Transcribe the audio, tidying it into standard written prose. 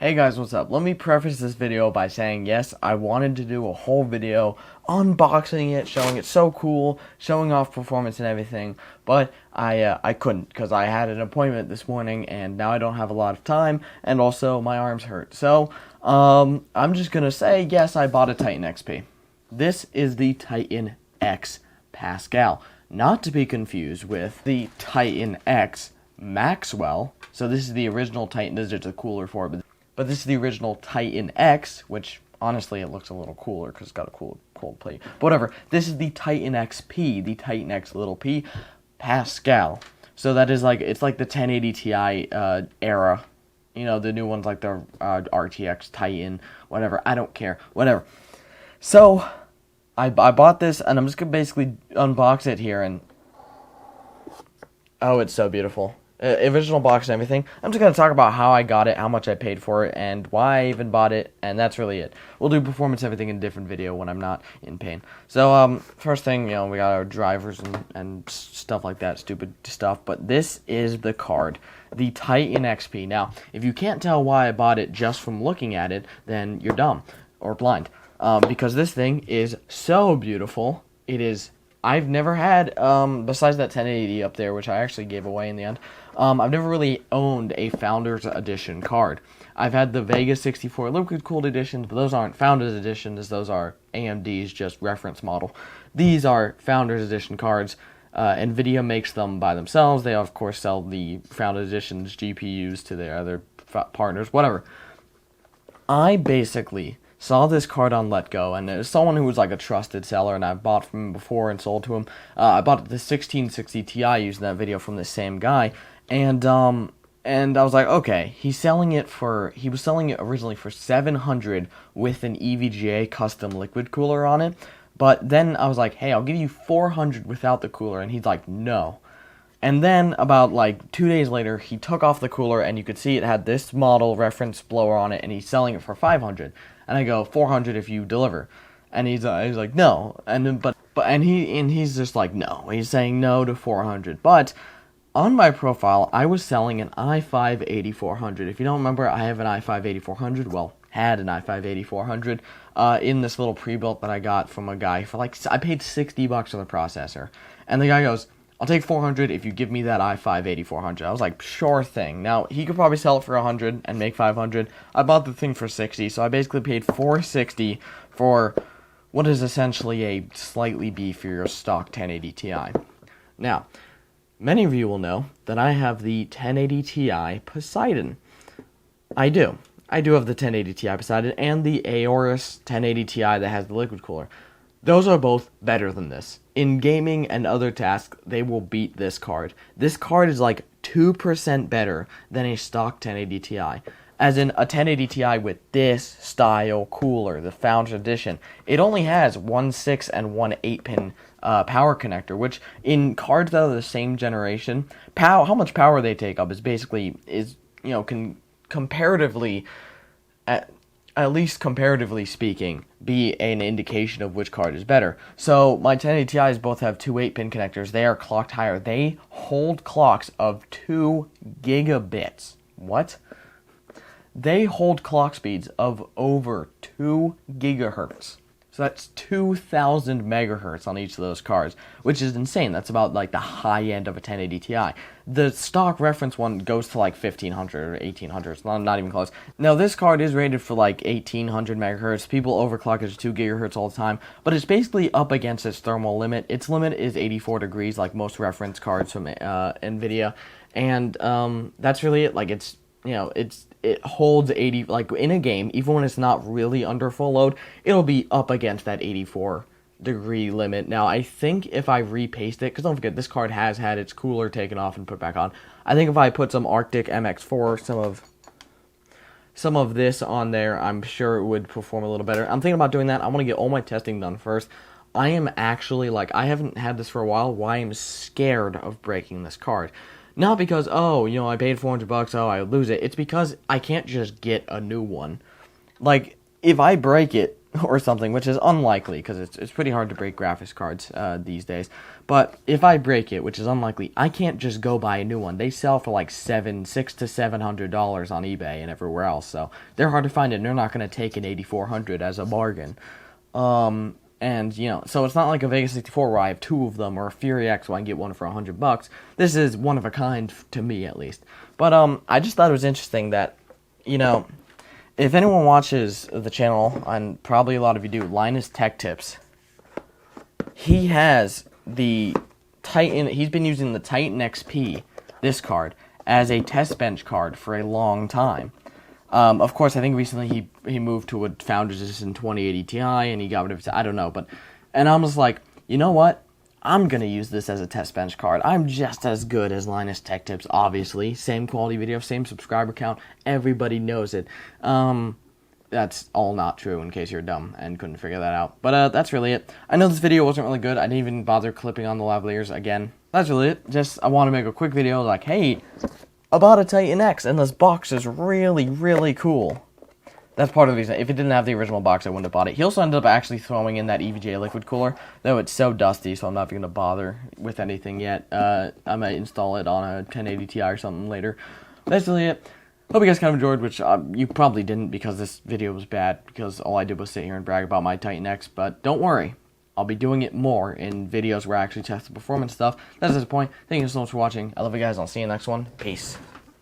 Hey guys, what's up? Let me preface this video by saying yes, I wanted to do a whole video unboxing it, showing it's so cool, showing off performance and everything, but I couldn't because I had an appointment this morning and now I don't have a lot of time, and also my arms hurt. So, I'm just gonna say yes, I bought a Titan XP. This is the Titan X Pascal, not to be confused with the Titan X Maxwell. So this is the original Titan. This is just a cooler for it, but this is the original Titan X, which honestly it looks a little cooler because it's got a cool plate. But whatever. This is the Titan XP, the Titan X little p Pascal. So that is it's like the 1080 Ti era. You know, the new ones like the RTX Titan, whatever. I don't care, whatever. So I bought this, and I'm just gonna basically unbox it here, and oh, it's so beautiful. Original box and everything. I'm just going to talk about how I got it, how much I paid for it, and why I even bought it, and that's really it. We'll do performance everything in a different video when I'm not in pain. So, first thing, we got our drivers and stuff like that, stupid stuff, but this is the card, the Titan XP. Now, if you can't tell why I bought it just from looking at it, then you're dumb, or blind, because this thing is so beautiful. It is... I've never had, besides that 1080 up there, which I actually gave away in the end, I've never really owned a Founders Edition card. I've had the Vega 64 Liquid Cooled Editions, but those aren't Founders Editions, those are AMD's just reference model. These are Founders Edition cards. NVIDIA makes them by themselves. They, of course, sell the Founders Editions GPUs to their other partners, whatever. I basically saw this card on Letgo, and it was someone who was like a trusted seller, and I've bought from him before and sold to him. I bought the 1660 Ti using that video from the same guy, and I was like, okay, he was selling it originally for $700 with an EVGA custom liquid cooler on it, but then I was like, hey, I'll give you $400 without the cooler, and he's like, no. And then, about 2 days later, he took off the cooler, and you could see it had this model reference blower on it, and he's selling it for $500. And I go, $400 if you deliver. And he's like, no. And he's just like, no. He's saying no to $400. But on my profile, I was selling an i5-8400. If you don't remember, I have an i5-8400. Well, had an i5-8400 in this little pre-built that I got from a guy for I paid $60 for the processor. And the guy goes, I'll take $400 if you give me that i5-8400. I was like, sure thing. Now, he could probably sell it for $100 and make $500. I bought the thing for $60, so I basically paid $460 for what is essentially a slightly beefier stock 1080 Ti. Now, many of you will know that I have the 1080 Ti Poseidon. I do. I do have the 1080 Ti Poseidon and the Aorus 1080 Ti that has the liquid cooler. Those are both better than this. In gaming and other tasks, they will beat this card. This card is 2% better than a stock 1080 Ti. As in, a 1080 Ti with this style cooler, the Founders Edition, it only has one 6 and one 8-pin power connector, which in cards that are the same generation, how much power they take up can comparatively... at least comparatively speaking, be an indication of which card is better. So my 1080 Ti's both have two 8-pin connectors. They are clocked higher. They hold clocks of 2 gigabits. What? They hold clock speeds of over 2 gigahertz. So that's 2,000 megahertz on each of those cards, which is insane. That's about the high end of a 1080 Ti. The stock reference one goes to 1,500 or 1,800. It's not even close. Now, this card is rated for 1,800 megahertz. People overclock it to 2 gigahertz all the time, but it's basically up against its thermal limit. Its limit is 84 degrees, like most reference cards from NVIDIA, and that's really it. It holds 80, in a game, even when it's not really under full load, it'll be up against that 84 degree limit. Now, I think if I repaste it, because don't forget, this card has had its cooler taken off and put back on. I think if I put some Arctic MX4, some of this on there, I'm sure it would perform a little better. I'm thinking about doing that. I want to get all my testing done first. I am actually, I haven't had this for a while, why I'm scared of breaking this card. Not because, I paid $400, I would lose it. It's because I can't just get a new one. If I break it, or something, which is unlikely because it's pretty hard to break graphics cards these days. But if I break it, which is unlikely, I can't just go buy a new one. They sell for like $600 to $700 on eBay and everywhere else, so they're hard to find, and they're not going to take an 8400 as a bargain. And, you know, so it's not like a Vega 64 where I have two of them, or a Fury X where I can get one for $100. This is one of a kind, to me at least. But, I just thought it was interesting that, you know, if anyone watches the channel, and probably a lot of you do, Linus Tech Tips, he has the Titan, he's been using the Titan XP, this card, as a test bench card for a long time. Of course, I think recently he moved to a Founders Edition 2080 Ti, and he got rid of it. I don't know, and I was like, you know what? I'm gonna use this as a test bench card. I'm just as good as Linus Tech Tips, obviously. Same quality video, same subscriber count. Everybody knows it. That's all not true, in case you're dumb and couldn't figure that out. But that's really it. I know this video wasn't really good. I didn't even bother clipping on the lavaliers again. That's really it. Just, I want to make a quick video like, hey, I bought a Titan X, and this box is really, really cool. That's part of the reason. If it didn't have the original box, I wouldn't have bought it. He also ended up actually throwing in that EVGA liquid cooler, though it's so dusty, so I'm not going to bother with anything yet. I might install it on a 1080 Ti or something later. That's really it. Hope you guys kind of enjoyed, which you probably didn't because this video was bad, because all I did was sit here and brag about my Titan X, but don't worry. I'll be doing it more in videos where I actually test the performance stuff. That's the point. Thank you so much for watching. I love you guys. I'll see you in the next one. Peace.